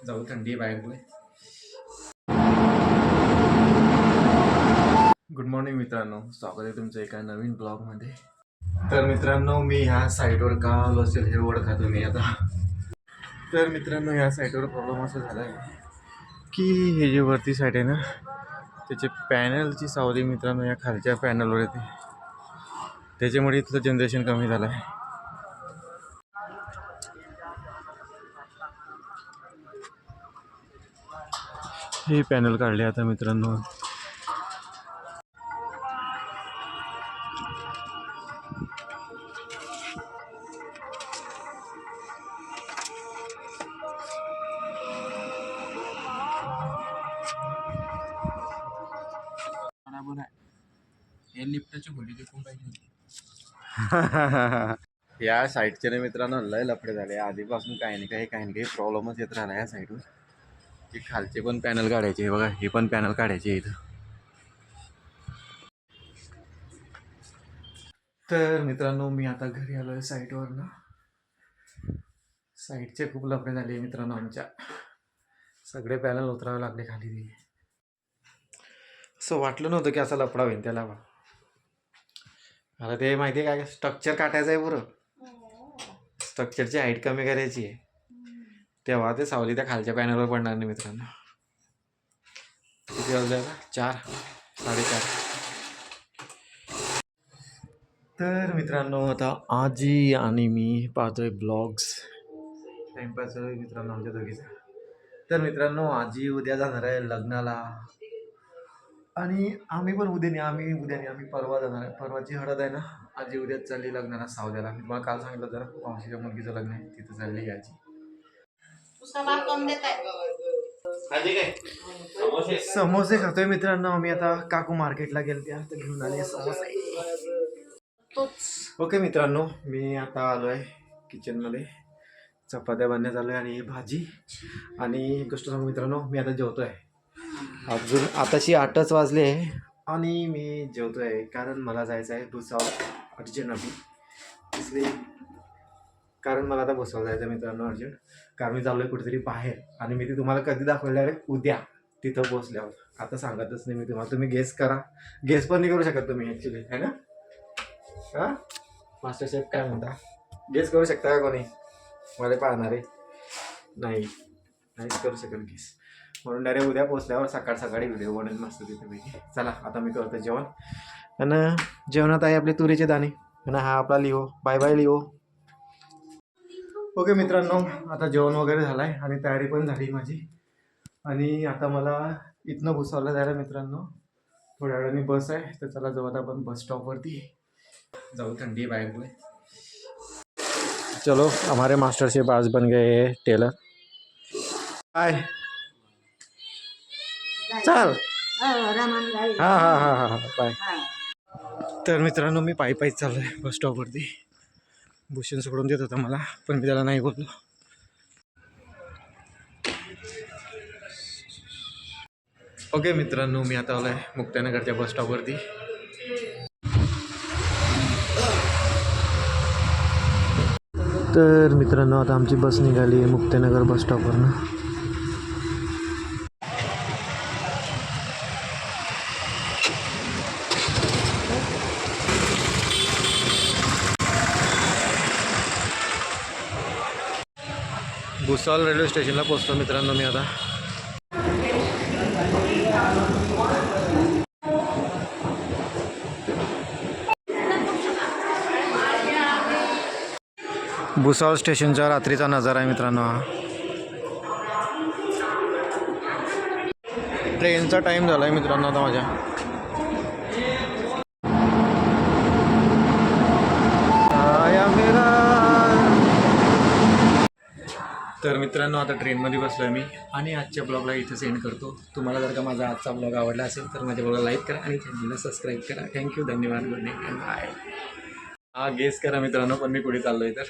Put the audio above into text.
जाऊ थंडी आहे बाहेर. गुड मॉर्निंग मित्रांनो, स्वागत आहे तुमचं एका नवीन ब्लॉगमध्ये. तर मित्रांनो, मी ह्या साईटवर का आलो असेल हे ओळखा तुम्ही आता. तर मित्रांनो, ह्या साईटवर प्रॉब्लेम असा झाला आहे की हे जे वरती साईट आहे ना, त्याचे पॅनलची सावली मित्रांनो या खालच्या पॅनलवर येते. त्याच्यामुळे इथलं जनरेशन कमी झालं आहे. हे पॅनल काढले आता मित्रांनो. लिफ्टची खोली देखून पाहिजे. या साईडचे ना मित्रांनो लय लफडे झाले आधीपासून. काही ना काही प्रॉब्लेमच येत राहिला या साईडवर. की खालचे पण पॅनल काढायचे, बघा हे पण पॅनल काढायचे इथं. तर मित्रांनो, मी आता घरी आलो आहे साईटवर ना. साईटचे खूप लफडे झाले मित्रांनो आमच्या. सगळे पॅनल उतरावे लागले खाली. असं वाटलं नव्हतं की असा लफडा होईल त्याला. आता ते माहिती आहे काय, स्ट्रक्चर काटायचं आहे बरं. स्ट्रक्चरची हाईट कमी करायची आहे, तेव्हा ते सावली त्या खालच्या पॅनलवर पडणार नाही मित्रांनो. किती वाजले आता? 4, 4:30. तर मित्रांनो, आता आजी आणि मी पाहतोय ब्लॉग्स. टाइमपास चालू आहे मित्रांनो आमच्या दोघीचा. तर मित्रांनो, आजी उद्या जाणार आहे लग्नाला आणि आम्ही पण उद्या नाही. आम्ही परवा जाणार आहे. परवाची हळद आहे ना. आजी उद्याच चालली लग्नाला सावद्याला. मी मला काल सांगितलं जरा मावशीच्या मुलगीचं लग्न आहे, तिथं चालली आजी. समोसे खातोय मित्रांनो आम्ही आता. काकू मार्केटला गेलते तर घेऊन आले समोसे. ओके मित्रांनो, मी आता आलो आहे किचनमध्ये. चपात्या बनण्यात आलो आहे आणि ही भाजी. आणि एक गोष्ट सांगू मित्रांनो, मी आता जेवतो आहे. अजून आताशी 8च वाजले आणि मी जेवतो आहे कारण मला जायचं आहे भुसावळ अर्जंट अभी. इसलिए कारण मला आता भुसावळ जायचं आहे मित्रांनो अर्जंट. कारण मी चाललो आहे कुठेतरी बाहेर आणि मी ते तुम्हाला कधी दाखवलं आहे उद्या तिथं पोचल्यावर. आता सांगतच नाही मी तुम्हाला. तुम्ही गेस करा. गेस पण नाही करू शकत तुम्ही ॲक्च्युली, है ना? हां, मास्टर शेफ काय म्हणता? गेस करू शकता का कोणी? मला पाहणारे नाहीच करू शकत गेस. म्हणून डायरेक्ट उद्या पोचल्यावर सकाळी व्हिडिओ बनवेल मस्त तिथे. चला आता मी करतो जेवण. आणि जेवणात आहे आपले तुरीचे दाणे आणि हा आपला Leo. Bye bye Leo. Okay मित्रांनो, आता जेवण वगैरे झालं आहे आणि तयारी पण झाली माझी. आणि आता मला इथनं भुसावळला जायला मित्रांनो थोड्या वेळाने बस आहे. तर चला जाऊ आता आपण बस स्टॉपवरती. जाऊ, थंडी आहे बाहेर. चलो, हमारे मास्टर शेफ आज बन गए टेलर. बाय. चल. हा बाय. तर मित्रांनो, मी पायी चाललो आहे बस स्टॉपवरती. भूषण सोडून देत होता मला, पण मी त्याला नाही बोललो. ओके मित्रांनो, मी आता आलो आहे मुक्ताईनगरच्या बस स्टॉपवरती. तर मित्रांनो, आता आमची बस निघाली आहे मुक्ताईनगर बस स्टॉपवरनं. भुसावळ रेल्वे स्टेशनला पोचतो मित्रांनो मी आता. भुसावळ स्टेशनच्या रात्रीचा नजारा आहे मित्रांनो हा. ट्रेनचा टाईम झाला आहे मित्रांनो आता माझ्या. तर मित्रांनो, आता ट्रेनमध्ये बसलो आहे मी आणि आजच्या ब्लॉगला इथं सेंड करतो. तुम्हाला जर का माझा आजचा ब्लॉग आवडला असेल तर माझ्या ब्लॉगला लाईक करा आणि चॅनलला सबस्क्राईब करा. थँक्यू, धन्यवाद, गुड नाईट अँड बाय. हा, गेस करा मित्रांनो पण मी कुठे चाललो आहे तर.